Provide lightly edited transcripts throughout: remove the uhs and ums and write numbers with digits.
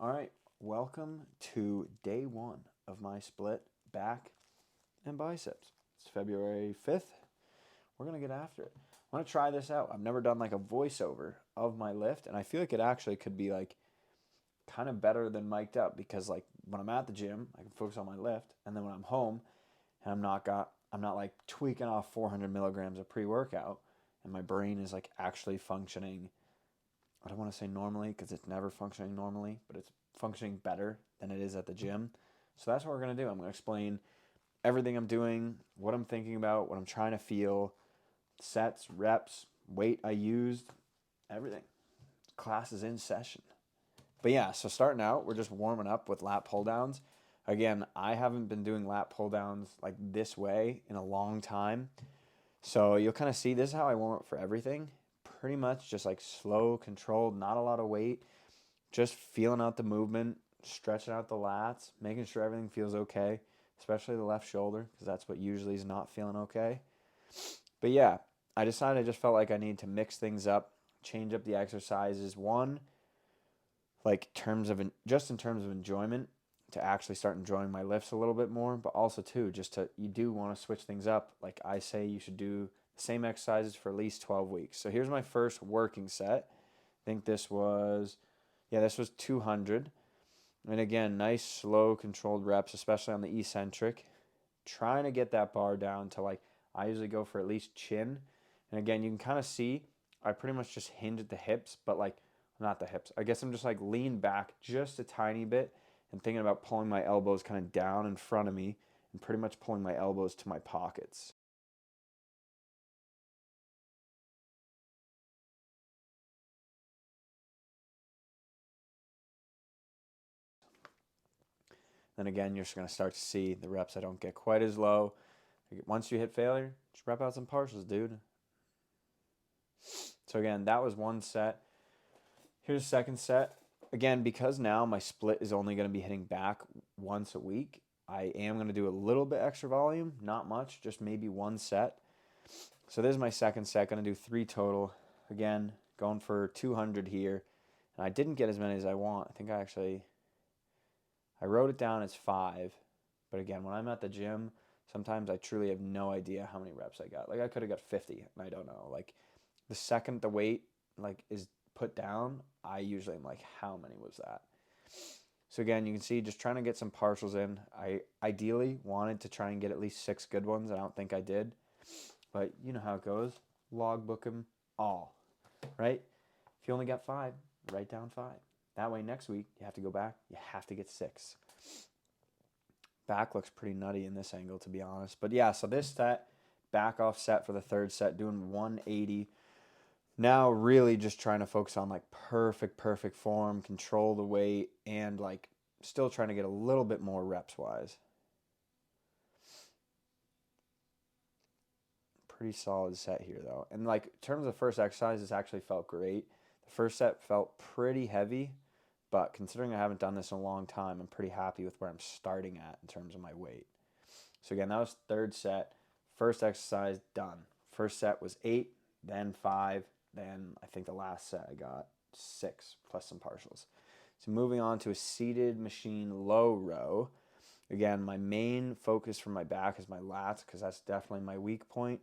All right, welcome to day one of my split back and biceps. It's February 5th. We're going to get after it. I want to try this out. I've never done like a voiceover of my lift, and I feel like it actually could be like kind of better than mic'd up because like when I'm at the gym, I can focus on my lift, and then when I'm home and I'm not like tweaking off 400 milligrams of pre-workout, and my brain is like actually functioning. I don't want to say normally because it's never functioning normally, but it's functioning better than it is at the gym. So that's what we're going to do. I'm going to explain everything I'm doing, what I'm thinking about, what I'm trying to feel, sets, reps, weight I used, everything. Class is in session. But yeah, so starting out, we're just warming up with lat pull downs. Again, I haven't been doing lat pull downs like this way in a long time. So you'll kind of see this is how I warm up for everything. Pretty much just like slow, controlled, not a lot of weight, just feeling out the movement, stretching out the lats, making sure everything feels okay, especially the left shoulder, because that's what usually is not feeling okay. But yeah, I decided I just felt like I need to mix things up, change up the exercises. One, like just in terms of enjoyment, to actually start enjoying my lifts a little bit more, but also too, you do want to switch things up. Like I say, you should do the same exercises for at least 12 weeks. So here's my first working set. I think this was 200. And again, nice, slow, controlled reps, especially on the eccentric. Trying to get that bar down to like, I usually go for at least chin. And again, you can kind of see I pretty much just hinge at the hips, but like, not the hips. I guess I'm just like lean back just a tiny bit and thinking about pulling my elbows kind of down in front of me and pretty much pulling my elbows to my pockets. Then again, you're just going to start to see the reps I don't get quite as low. Once you hit failure, just rep out some partials, dude. So again, that was one set. Here's the second set. Again, because now my split is only going to be hitting back once a week, I am going to do a little bit extra volume, not much, just maybe one set. So this is my second set, going to do 3 total. Again, going for 200 here. And I didn't get as many as I want. I think I wrote it down as 5. But again, when I'm at the gym, sometimes I truly have no idea how many reps I got. Like I could have got 50 and I don't know. Like the second the weight like is put down, I usually am like, how many was that? So again, you can see just trying to get some partials in. I ideally wanted to try and get at least 6 good ones. I don't think I did. But you know how it goes. Logbook them all, right? If you only got 5, write down 5. That way next week you have to go back. You have to get 6. Back looks pretty nutty in this angle, to be honest. But yeah, so this set, back off set for the third set, doing 180. Now really just trying to focus on like perfect form, control the weight, and like still trying to get a little bit more reps wise. Pretty solid set here though. And like in terms of the first exercise, this actually felt great. The first set felt pretty heavy, but considering I haven't done this in a long time, I'm pretty happy with where I'm starting at in terms of my weight. So again, that was third set. First exercise done. First set was 8, then 5, then I think the last set I got 6 plus some partials. So moving on to a seated machine low row. Again, my main focus for my back is my lats because that's definitely my weak point.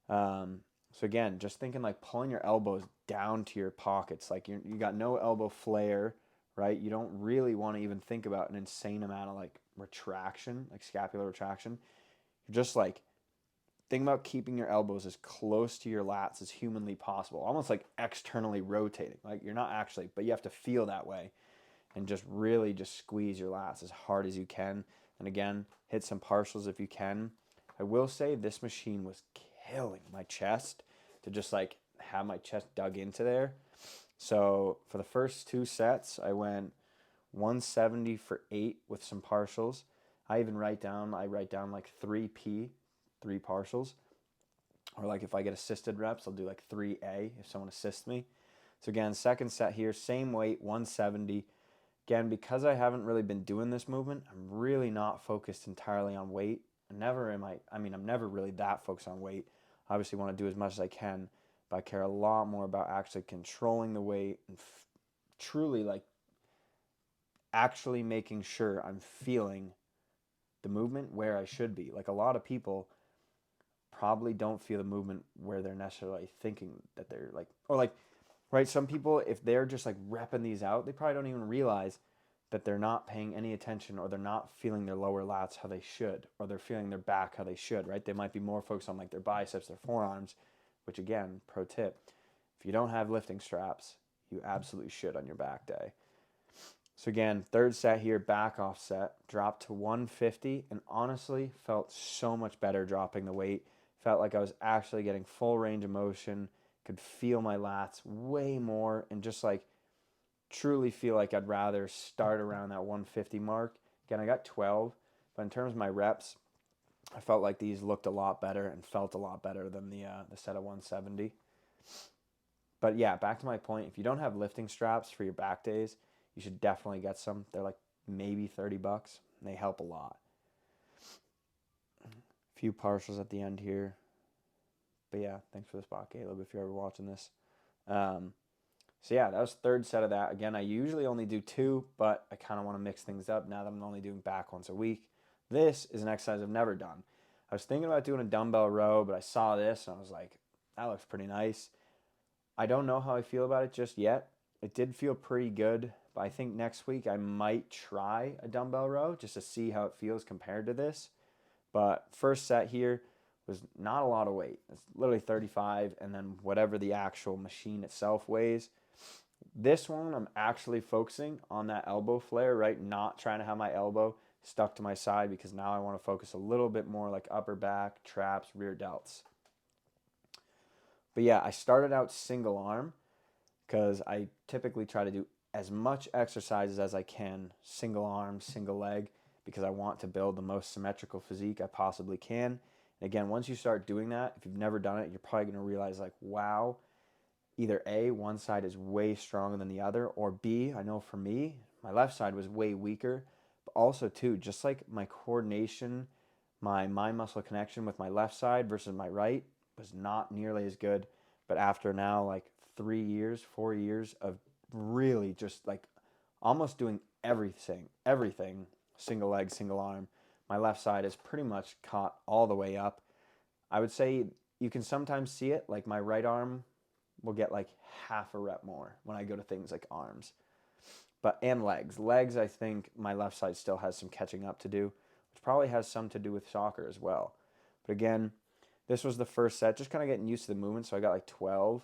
So again, just thinking like pulling your elbows down to your pockets. Like you got no elbow flare, right? You don't really want to even think about an insane amount of like retraction, like scapular retraction. You're just like, think about keeping your elbows as close to your lats as humanly possible, almost like externally rotating. Like you're not actually, but you have to feel that way and just really just squeeze your lats as hard as you can. And again, hit some partials if you can. I will say this machine was killing my chest to just like have my chest dug into there. So for the first 2 sets, I went 170 for 8 with some partials. I write down like 3P, 3 partials. Or like if I get assisted reps, I'll do like 3A if someone assists me. So again, second set here, same weight, 170. Again, because I haven't really been doing this movement, I'm really not focused entirely on weight. I'm never really that focused on weight. I obviously want to do as much as I can, but I care a lot more about actually controlling the weight and truly like actually making sure I'm feeling the movement where I should be. Like a lot of people probably don't feel the movement where they're necessarily thinking that they're like, or like, right? Some people, if they're just like repping these out, they probably don't even realize that they're not paying any attention, or they're not feeling their lower lats how they should, or they're feeling their back how they should, right? They might be more focused on like their biceps, their forearms, which again, pro tip, if you don't have lifting straps, you absolutely should on your back day. So again, third set here, back off set, dropped to 150, and honestly felt so much better dropping the weight. Felt like I was actually getting full range of motion, could feel my lats way more, and just like truly feel like I'd rather start around that 150 mark. Again, I got 12, but in terms of my reps, I felt like these looked a lot better and felt a lot better than the set of 170. But yeah, back to my point, if you don't have lifting straps for your back days, you should definitely get some. They're like maybe $30, and they help a lot. A few partials at the end here. But yeah, thanks for the spot, Caleb, if you're ever watching this. So yeah, that was third set of that. Again, I usually only do 2, but I kind of want to mix things up now that I'm only doing back once a week. This is an exercise I've never done. I was thinking about doing a dumbbell row, but I saw this and I was like, that looks pretty nice. I don't know how I feel about it just yet. It did feel pretty good, but I think next week I might try a dumbbell row just to see how it feels compared to this. But first set here was not a lot of weight. It's literally 35, and then whatever the actual machine itself weighs. This one, I'm actually focusing on that elbow flare, right? Not trying to have my elbow stuck to my side, because now I want to focus a little bit more like upper back, traps, rear delts. But yeah, I started out single arm because I typically try to do as much exercises as I can, single arm, single leg, because I want to build the most symmetrical physique I possibly can. And again, once you start doing that, if you've never done it, you're probably going to realize like, wow, either A, one side is way stronger than the other, or B, I know for me, my left side was way weaker. But also too, just like my coordination, my mind muscle connection with my left side versus my right was not nearly as good. But after now like 3 years, 4 years of really just like almost doing everything, single leg, single arm, my left side is pretty much caught all the way up. I would say you can sometimes see it, like my right arm will get like half a rep more when I go to things like arms. And legs, I think my left side still has some catching up to do, which probably has some to do with soccer as well. But again, this was the first set, just kind of getting used to the movement, so I got like 12.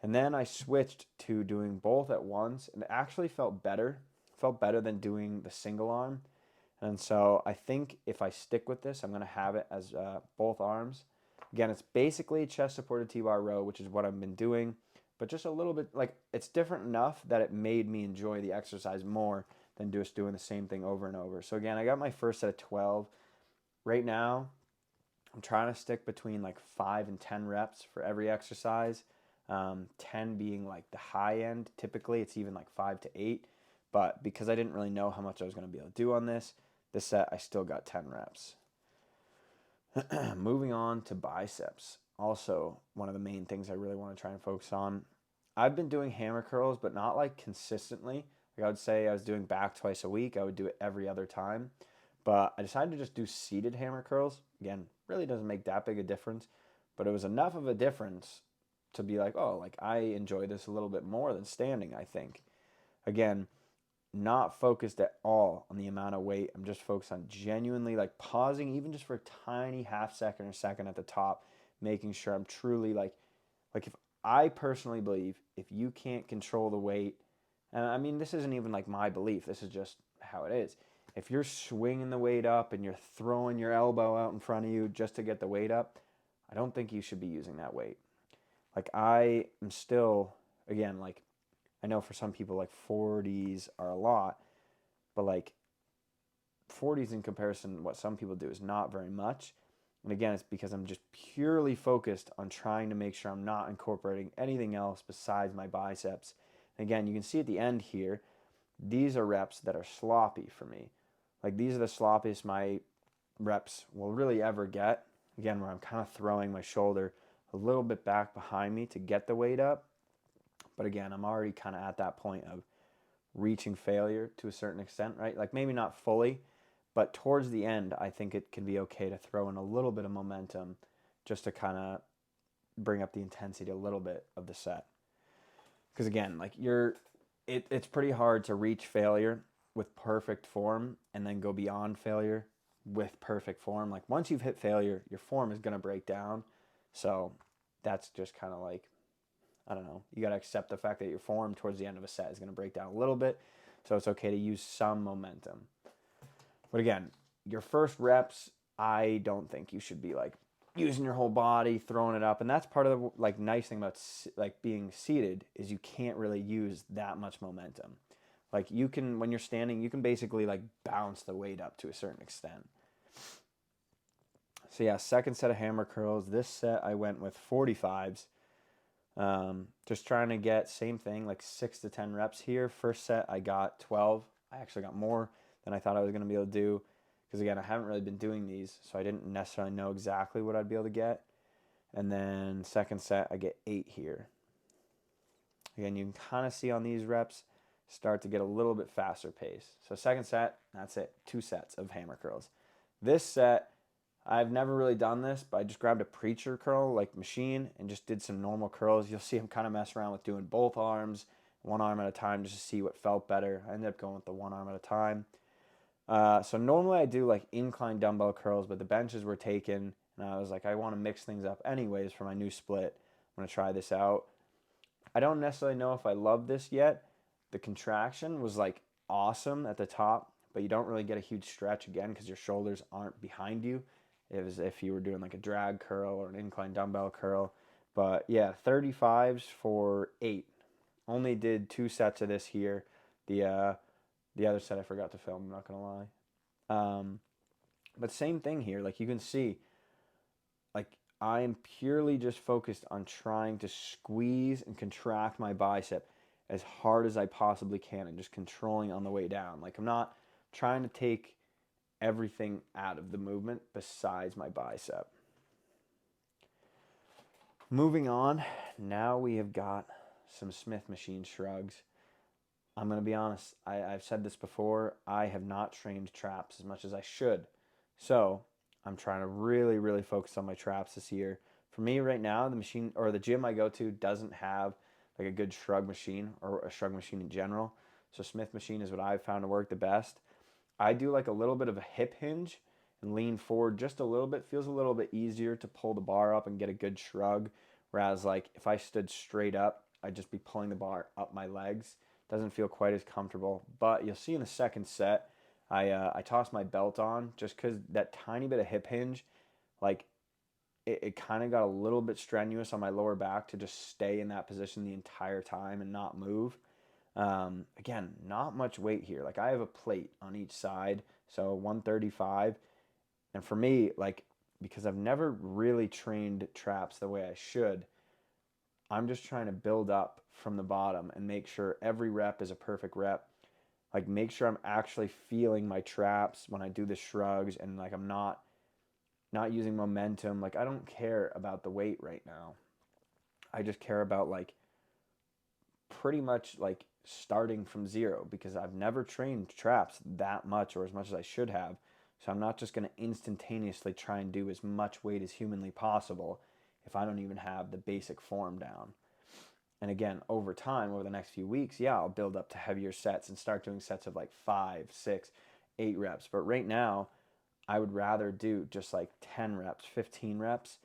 And then I switched to doing both at once, and it actually felt better. Felt better than doing the single arm. And so I think if I stick with this, I'm going to have it as both arms. Again, it's basically chest supported T-bar row, which is what I've been doing, but just a little bit, like, it's different enough that it made me enjoy the exercise more than just doing the same thing over and over. So again, I got my first set of 12. Right now, I'm trying to stick between like 5 and 10 reps for every exercise. 10 being like the high end. Typically, it's even like 5 to 8. But because I didn't really know how much I was going to be able to do on this set, I still got 10 reps. Moving on to biceps. Also, one of the main things I really want to try and focus on. I've been doing hammer curls, but not like consistently. Like I would say I was doing back twice a week. I would do it every other time. But I decided to just do seated hammer curls. Again, really doesn't make that big a difference. But it was enough of a difference to be like, oh, like I enjoy this a little bit more than standing, I think. Again, not focused at all on the amount of weight. I'm just focused on genuinely like pausing even just for a tiny half second or second at the top, making sure I'm truly like if I personally believe if you can't control the weight, and I mean, this isn't even like my belief, this is just how it is. If you're swinging the weight up and you're throwing your elbow out in front of you just to get the weight up, I don't think you should be using that weight. Like I am still, again, like I know for some people like 40s are a lot, but like 40s in comparison to what some people do is not very much. And again, it's because I'm just purely focused on trying to make sure I'm not incorporating anything else besides my biceps. And again, you can see at the end here, these are reps that are sloppy for me. Like these are the sloppiest my reps will really ever get. Again, where I'm kind of throwing my shoulder a little bit back behind me to get the weight up. But again, I'm already kind of at that point of reaching failure to a certain extent, right? Like maybe not fully, but towards the end, I think it can be okay to throw in a little bit of momentum just to kind of bring up the intensity a little bit of the set. Because again, like it's pretty hard to reach failure with perfect form and then go beyond failure with perfect form. Like once you've hit failure, your form is going to break down. So that's just kind of like, I don't know, you got to accept the fact that your form towards the end of a set is going to break down a little bit. So it's okay to use some momentum. But again, your first reps, I don't think you should be like using your whole body, throwing it up. And that's part of the like nice thing about like being seated is you can't really use that much momentum. Like you can, when you're standing, you can basically like bounce the weight up to a certain extent. So yeah, second set of hammer curls. This set I went with 45s. Just trying to get same thing, like 6 to 10 reps here. First set I got 12. I actually got more than I thought I was going to be able to do. Because again, I haven't really been doing these, so I didn't necessarily know exactly what I'd be able to get. And then second set, I get 8 here. Again, you can kind of see on these reps, start to get a little bit faster pace. So second set, that's it. 2 sets of hammer curls. This set, I've never really done this, but I just grabbed a preacher curl, like machine, and just did some normal curls. You'll see I'm kind of messing around with doing both arms, one arm at a time, just to see what felt better. I ended up going with the one arm at a time. So normally I do like incline dumbbell curls, but the benches were taken, and I was like, I want to mix things up anyways for my new split. I'm going to try this out. I don't necessarily know if I love this yet. The contraction was like awesome at the top, but you don't really get a huge stretch again because your shoulders aren't behind you. It was if you were doing like a drag curl or an incline dumbbell curl. But yeah, 35s for 8. Only did 2 sets of this here. The other set I forgot to film, I'm not going to lie. But same thing here. Like you can see, like I am purely just focused on trying to squeeze and contract my bicep as hard as I possibly can and just controlling on the way down. Like I'm not trying to take everything out of the movement besides my bicep. Moving on, now we have got some Smith machine shrugs. I'm going to be honest, I've said this before, I have not trained traps as much as I should. So I'm trying to really, really focus on my traps this year. For me right now, the machine or the gym I go to doesn't have like a good shrug machine or a shrug machine in general. So Smith machine is what I've found to work the best. I do like a little bit of a hip hinge and lean forward just a little bit. Feels a little bit easier to pull the bar up and get a good shrug. Whereas like if I stood straight up, I'd just be pulling the bar up my legs. Doesn't feel quite as comfortable. But you'll see in the second set, I tossed my belt on just because that tiny bit of hip hinge, like it kind of got a little bit strenuous on my lower back to just stay in that position the entire time and not move. Again, not much weight here. Like I have a plate on each side, so 135. And for me, like because I've never really trained traps the way I should, I'm just trying to build up from the bottom and make sure every rep is a perfect rep. Like make sure I'm actually feeling my traps when I do the shrugs and like I'm not using momentum. Like I don't care about the weight right now. I just care about like pretty much like starting from zero because I've never trained traps that much or as much as I should have. So I'm not just going to instantaneously try and do as much weight as humanly possible if I don't even have the basic form down. And again, over time, over the next few weeks, yeah, I'll build up to heavier sets and start doing sets of like 5, 6, 8 reps. But right now, I would rather do just like 10 reps, 15 reps,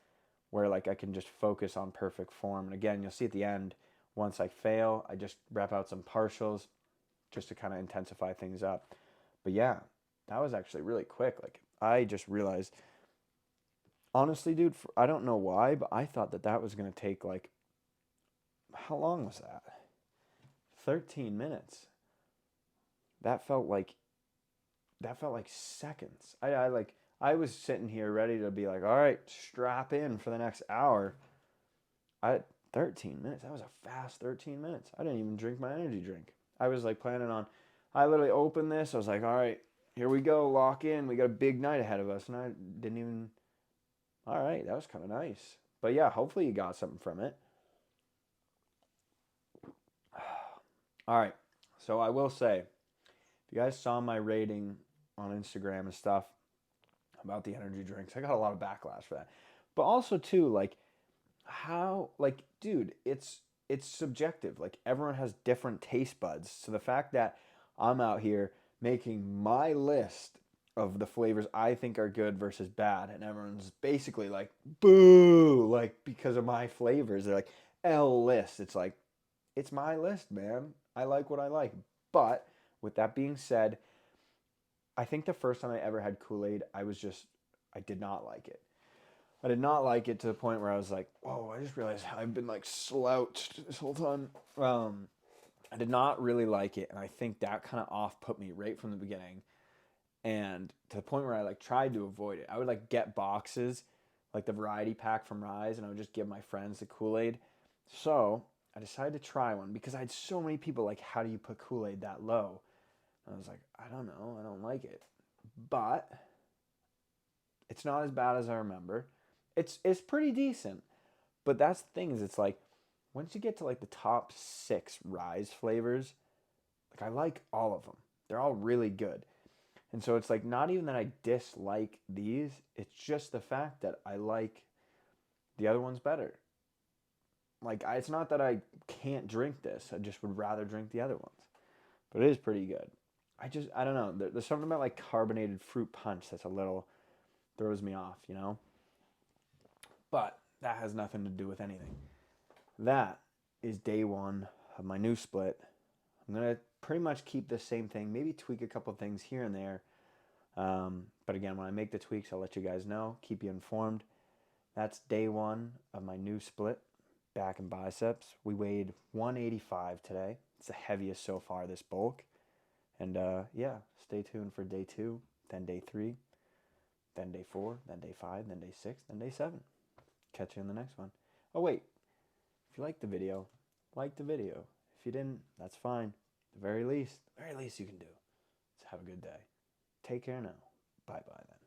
where like I can just focus on perfect form. And again, you'll see at the end, once I fail, I just rep out some partials just to kind of intensify things up. But yeah, that was actually really quick. Like I just realized, honestly, dude, I don't know why, but I thought that was going to take like, how long was that? 13 minutes. That felt like seconds. I was sitting here ready to be like, all right, strap in for the next hour. 13 minutes. That was a fast 13 minutes. I didn't even drink my energy drink. I was like planning on, I literally opened this. I was like, all right, here we go. Lock in. We got a big night ahead of us. And I didn't even, all right, that was kind of nice. But yeah, hopefully you got something from it. All right, So I will say, if you guys saw my rating on Instagram and stuff about the energy drinks, I got a lot of backlash for that. But also too, like, how, like, dude, it's subjective. Like, everyone has different taste buds. So the fact that I'm out here making my list of the flavors I think are good versus bad, and everyone's basically like, boo, like, because of my flavors. They're like, L list. It's like, it's my list, man. I like what I like. But with that being said, I think the first time I ever had Kool-Aid, I did not like it. I did not like it to the point where I was like, whoa, I just realized I've been like slouched this whole time. I did not really like it, and I think that kind of off put me right from the beginning. And to the point where I like tried to avoid it. I would like get boxes, like the variety pack from Ryse, and I would just give my friends the Kool-Aid. So I decided to try one because I had so many people like, how do you put Kool-Aid that low? And I was like, I don't know, I don't like it. But it's not as bad as I remember. It's pretty decent. But that's the thing, is it's like, once you get to like the top 6 Ryse flavors, like, I like all of them. They're all really good. And so it's like, not even that I dislike these, it's just the fact that I like the other ones better. Like, it's not that I can't drink this, I just would rather drink the other ones. But it is pretty good. I don't know. There's something about like carbonated fruit punch that's a little throws me off, you know? But that has nothing to do with anything. That is day 1 of my new split. I'm going to pretty much keep the same thing, maybe tweak a couple things here and there. But again, when I make the tweaks, I'll let you guys know, keep you informed. That's day 1 of my new split, back and biceps. We weighed 185 today. It's the heaviest so far, this bulk. And yeah, stay tuned for day 2, then day 3, then day 4, then day 5, then day 6, then day 7. Catch you in the next one. Oh wait, if you liked the video, like the video. If you didn't, that's fine. The very least you can do is have a good day. Take care now. Bye-bye then.